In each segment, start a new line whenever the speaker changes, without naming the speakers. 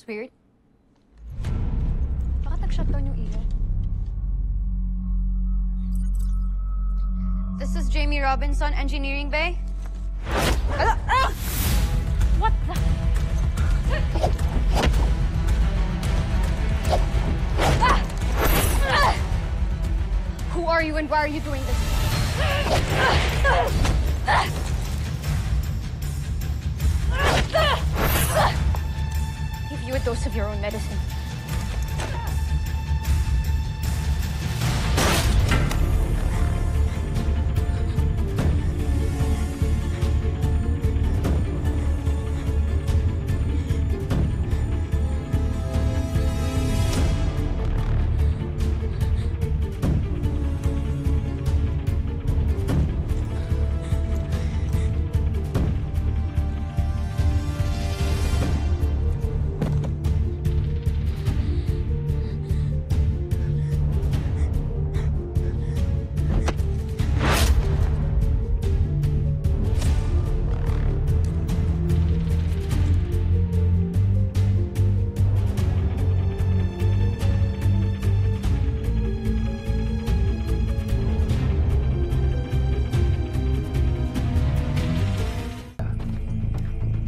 That's weird. Bakit nag-shutdown yung ilaw? This is Jamie Robinson, Engineering Bay. What the? Who are you and why are you doing this? Give you a dose of your own medicine.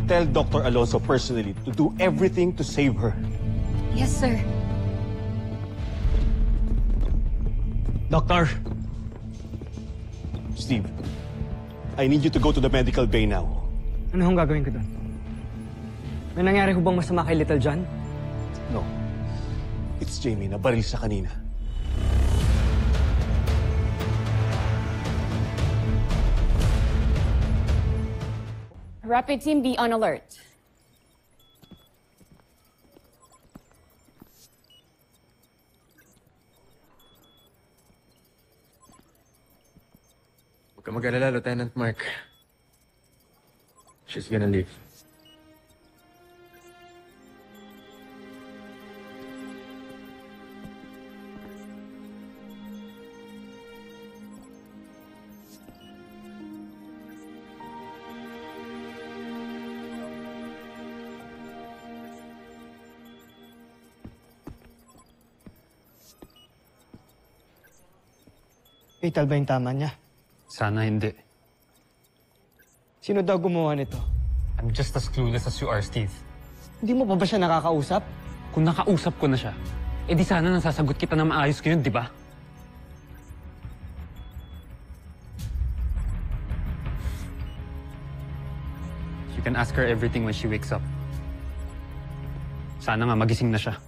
Tell Dr. Alonso personally to do everything to save her.
Yes, sir.
Doctor! Steve, I need you to go to the medical bay now.
Ano hong gagawin ko doon? May nangyari ho bang masama kay Little John?
No. It's Jamie, nabaril siya kanina.
Rapid team, be on alert.
Huwag ka mag-alala, Lieutenant Mark. She's gonna leave.
Fatal ba yung tama niya?
Sana hindi.
Sino daw gumawa nito?
I'm just as clueless as you are, Steve.
Hindi mo pa ba siya nakakausap?
Kung nakausap ko na siya, di sana nasasagot kita na maayos ngayon, di ba? You can ask her everything when she wakes up. Sana nga magising na siya.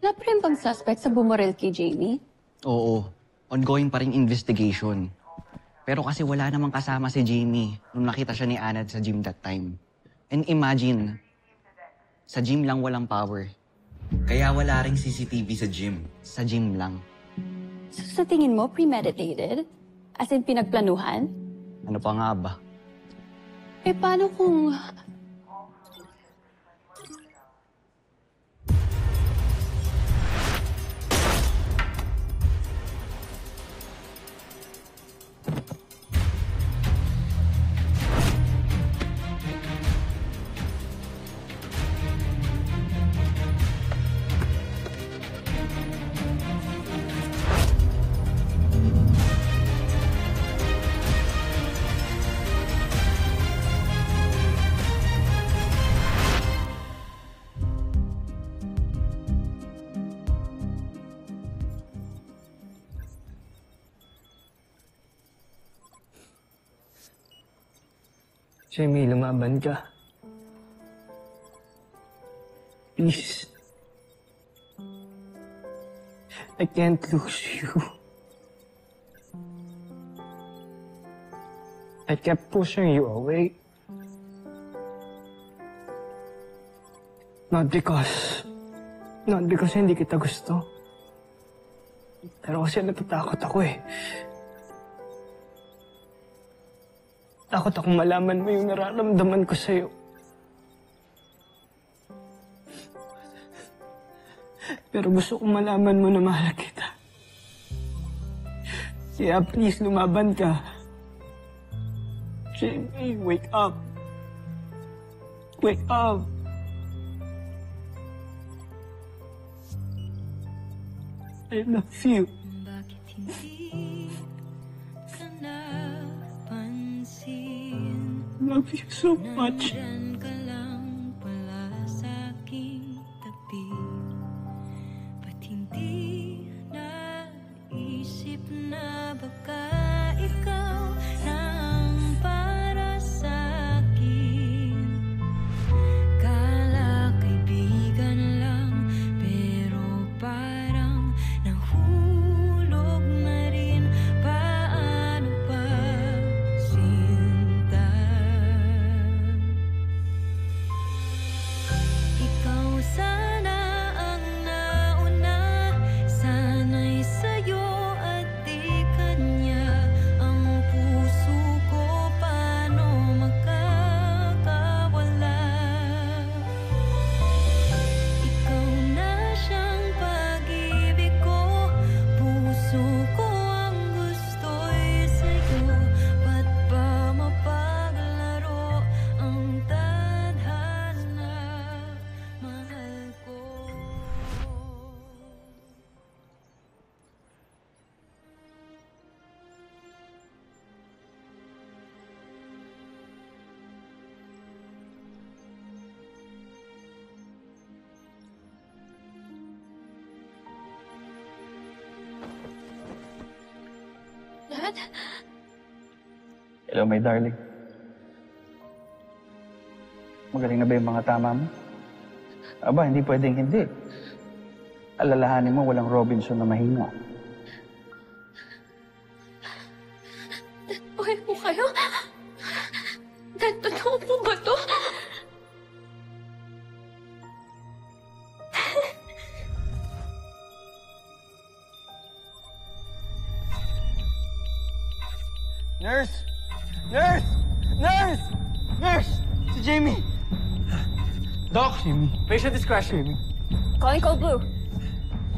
Wala pa rin bang suspect sa bumaril kay Jamie?
Oo. Ongoing pa rin investigation. Pero kasi wala namang kasama si Jamie nung nakita siya ni Anad sa gym that time. And imagine, sa gym lang walang power.
Kaya wala ring CCTV sa gym.
Sa gym lang.
So sa tingin mo, premeditated? As in pinagplanuhan?
Ano pa nga ba?
Eh paano kung...
Jamie, lumaban ka. Please. I can't lose you. I kept pushing you away. Not because hindi kita gusto. Pero kasi natatakot ako eh. Takot akong malaman mo yung nararamdaman ko sa'yo. Pero gusto kong malaman mo na mahal kita. Kaya please, lumaban ka. Jamie, wake up. Wake up. I love you.
Bakit hindi ka napansin?
Love you so much.
Nandyan ka lang pala sa aking tabi. Ba't hindi naisip na baka ikaw na ang para sa akin? Kala kaibigan lang, pero parang nahulog na rin. Paano pa sinta? Ikaw sana ang nauna, sana'y sa'yo at di kanya. Ang puso ko paano makakawala? Ikaw na siyang pag-ibig ko, puso ko ang gusto'y sa'yo. Ba't ba mapaglaro ang tadhana? Mahal ko.
Dad?
Hello, my darling. Magaling na ba yung mga tama mo? Aba, hindi pwedeng hindi. Alalahanin mo, walang Robinson na mahina.
Dad, buhay po kayo? Dad, totoo po ba to?
Nurse! Nurse! Nurse! Nurse! Si Jamie!
Doc!
Jamie.
Patient discretion.
Jamie.
Calling Code Blue.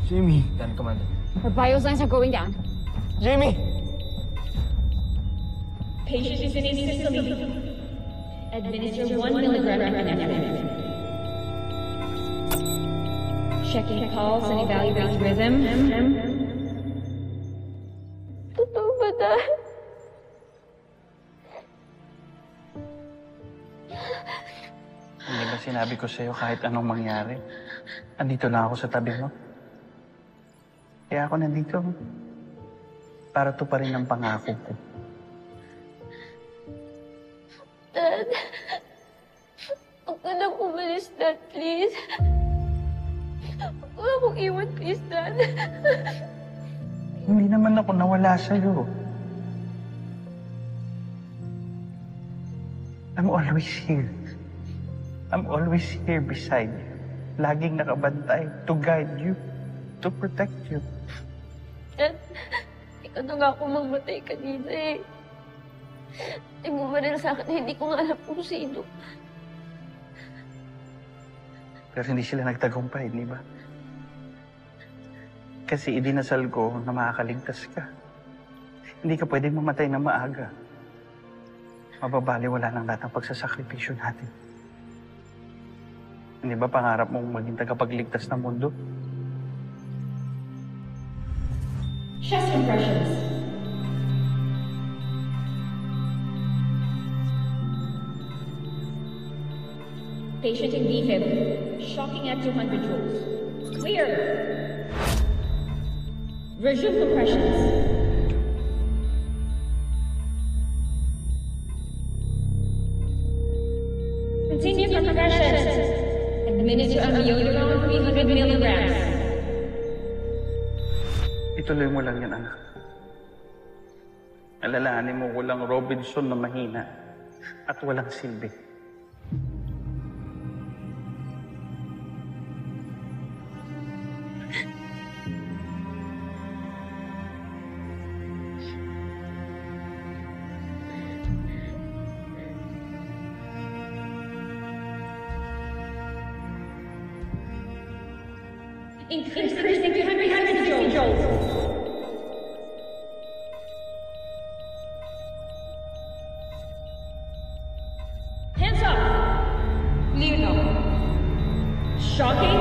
Jamie.
Done, Commander.
Her vital signs are going down.
Jamie!
Patient is in system. Administer 1 milligram epinephrine. Checking pulse and evaluating rhythm.
Totoo ba, Dad?
Hindi ba sinabi ko sa'yo kahit anong mangyari? Andito lang ako sa tabi mo. Kaya ako nandito. Para to pa rin ang pangako ko.
Dad, huwag ka nang umalis, Dad, please. Huwag akong iwan, please, Dad.
Hindi naman ako nawala sa'yo. I'm always here. I'm always here beside you. Laging nakabantay to guide you, to protect you.
Dad, ikaw na nga ako mamatay kanina eh. Ay bumaril sa akin na hindi ko nga alam kung sino.
Pero hindi sila nagtagumpay, di ba? Kasi idinasal ko na makakaligtas ka. Hindi ka pwedeng mamatay na maaga. Mababaliwala ng lahat ng pagsasakripisyo natin. Hindi ba pangarap mong maging tagapagligtas ng mundo?
Chest impressions. Patient in defib. Shocking at 200 joules. Clear. Resume compressions. Continue compressions. Administer amiodarone 300 milligrams.
Ituloy mo lang yan, anak. Alalahanin mo walang Robinson na mahina at walang silbi.
Increasing 200 joules. Hands up! Leave them. Shocking.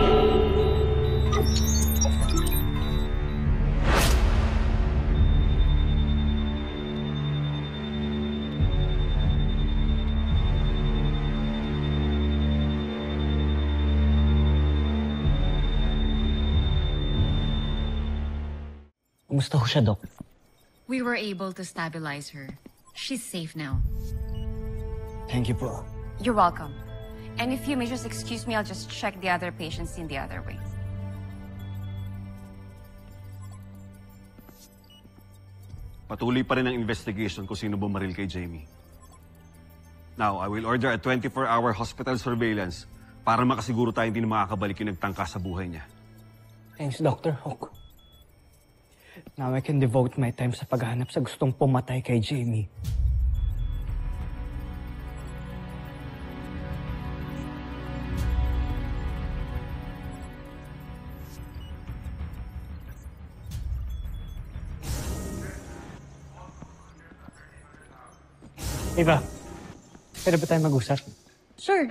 Kumusta ho siya, Doc?
We were able to stabilize her. She's safe now.
Thank you po.
You're welcome. And if you may just excuse me, I'll just check the other patients in the other way.
Patuloy pa rin ang investigation kung sino bumaril kay Jamie. Now, I will order a 24-hour hospital surveillance para makasiguro tayo hindi na makakabalik yung nagtangka sa buhay niya.
Thanks, Dr. Hook. Now I can devote my time sa paghahanap sa gustong pumatay kay Jamie. Eva, pwede ba tayo mag-usap?
Sure.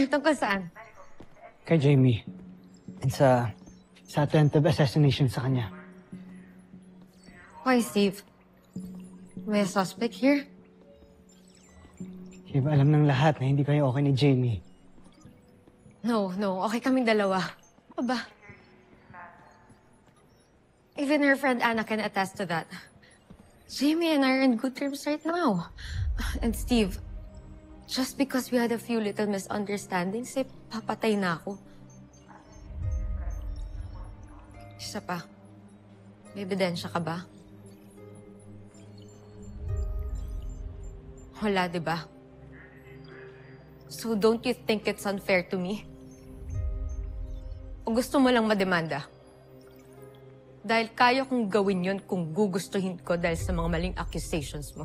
Tungkol saan?
Kay Jamie. And sa attempted assassination sa kanya.
Why, Steve? May suspect here?
Eva, alam ng lahat na hindi kayo okay ni Jamie.
No. Okay kaming dalawa. Aba. Even her friend Anna can attest to that. Jamie and I are in good terms right now. And Steve, just because we had a few little misunderstandings, papatay na ako. Isa pa, may ebidensya ka ba? Wala, di ba? So don't you think it's unfair to me? O gusto mo lang mademanda? Dahil kaya kong gawin yun kung gugustuhin ko dahil sa mga maling accusations mo.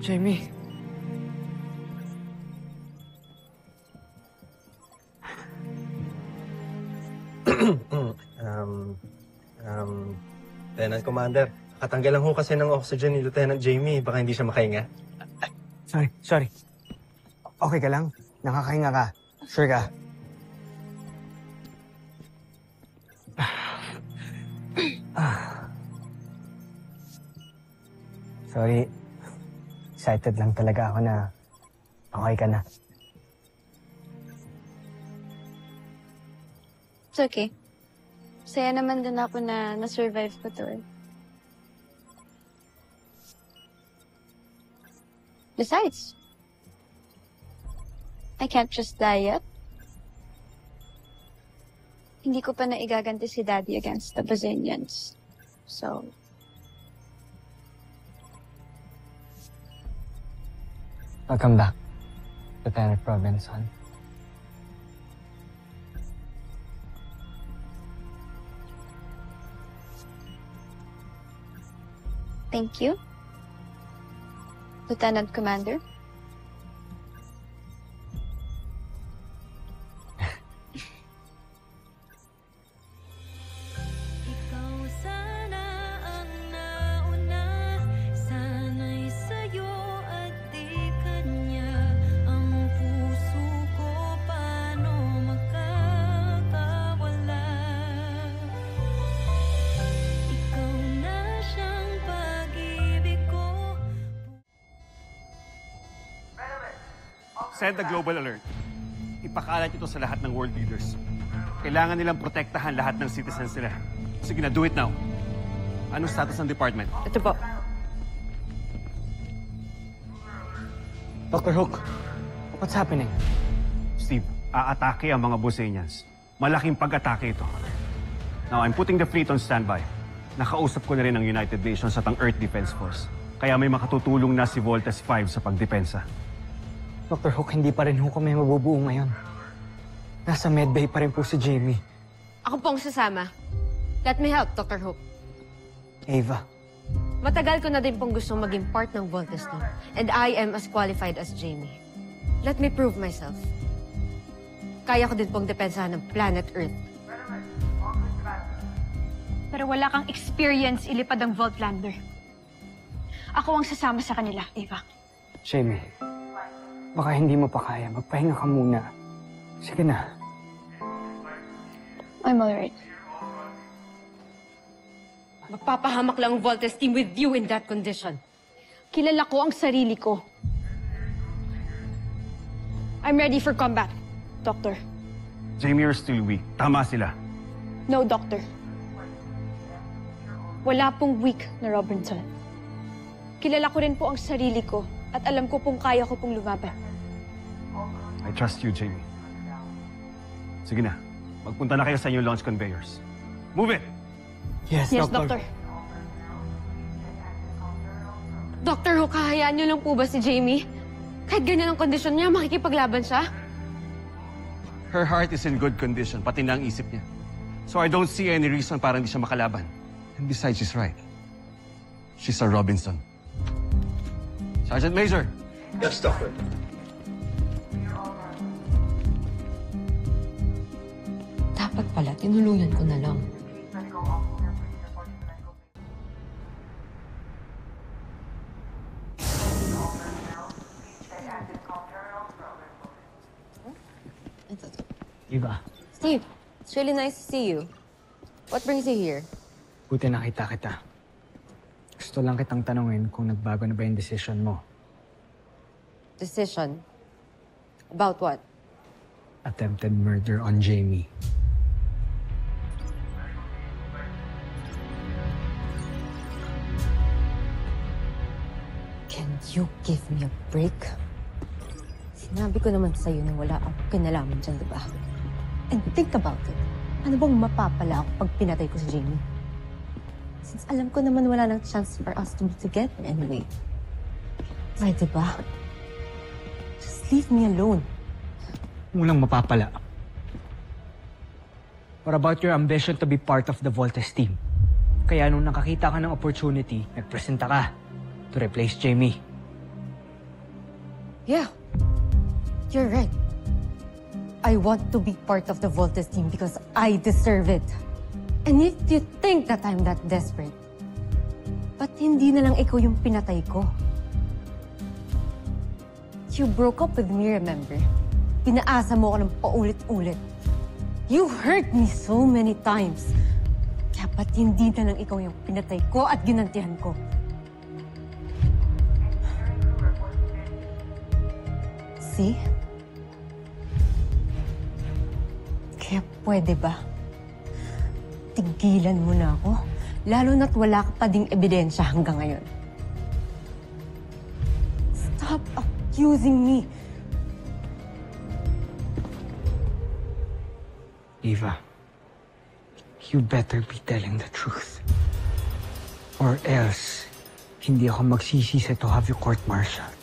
Jamie.
Lieutenant Commander, katanggal lang ho kasi ng oxygen ni Lieutenant Jamie. Baka hindi siya makahinga.
Sorry. Okay ka lang? Nakakahinga ka? Sure ka? Sorry. Excited lang talaga ako na okay ka na.
It's okay. Saya naman din ako na na-survive ko to eh. Besides, I can't just die yet. Hindi ko pa na igaganti si Daddy against the Brazilians. So,
welcome back, Lieutenant Robinson.
thank you, Lieutenant Commander.
Send the global alert. Ipakalat ito sa lahat ng world leaders. Kailangan nilang protektahan lahat ng citizens nila. Sige na, do it now. Anong status ng department?
Ito po.
Dr. Hook, what's happening?
Steve, aatake ang mga Bosenians. Malaking pag-atake ito. Now, I'm putting the fleet on standby. Nakausap ko na rin ang United Nations at ang Earth Defense Force. Kaya may makatutulong na si Voltes 5 sa pagdepensa.
Dr. Hook, hindi pa rin ho kami mabubuo ngayon. Nasa medbay pa rin po si Jamie.
Ako pong sasama. Let me help, Dr. Hook.
Ava,
Matagal ko na din pong gustong maging part ng Voltes team. And I am as qualified as Jamie. Let me prove myself. Kaya ko din pong depensahan ng planet Earth.
Pero wala kang experience ilipad ang Voltlander. Ako ang sasama sa kanila, Ava.
Jamie, baka hindi mo pa kaya. Magpahinga ka muna. Sige na.
I'm alright.
Magpapahamak lang ang Voltes team with you in that condition.
Kilala ko ang sarili ko. I'm ready for combat, Doctor.
Jamie, you're still weak. Tama sila.
No, Doctor. Wala pong weak na Robinson. Kilala ko rin po ang sarili ko at alam ko pong kaya ko pong lumaban.
I trust you, Jamie. Sige na. Magpunta na kayo sa inyong launch conveyors. Move it!
Yes,
Doctor.
Dr. Hook, hahayaan niyo lang po ba si Jamie? Kahit ganyan ang kondisyon niya, makikipaglaban siya?
Her heart is in good condition, pati na ang isip niya. So I don't see any reason para hindi siya makalaban. And besides, she's right. She's a Robinson. Sergeant Major!
Yes, Doctor.
Dapat pala, tinulungan ko na lang.
Eva,
Steve, it's really nice to see you. What brings you here?
buti nakita kita. Gusto lang kitang tanungin kung nagbago na ba yung decision mo.
Decision? About what?
Attempted murder on Jamie.
Can you give me a break? Sinabi ko naman sa'yo na wala akong kinalaman dyan, diba? And think about it. Ano bang mapapala ako pag pinatay ko si Jamie? Since alam ko naman wala nang chance for us to be together anyway. Right, diba? Just leave me alone.
Walang mapapala. What about your ambition to be part of the Voltes team? Kaya nung nakakita ka ng opportunity, nagpresenta ka to replace Jamie.
Yeah. You're right. I want to be part of the Voltes team because I deserve it. And if you think that I'm that desperate, ba't hindi na lang ikaw yung pinatay ko? You broke up with me, remember? Pinaasa mo ako ng paulit-ulit. You hurt me so many times. Kaya ba't hindi na lang ikaw yung pinatay ko at ginantihan ko? See? Kaya pwede ba? Tigilan mo na ako, lalo na't wala ka pa ding ebidensya hanggang ngayon. Stop accusing me.
Eva, you better be telling the truth. Or else, hindi ako magsisisi to have you court-martialed.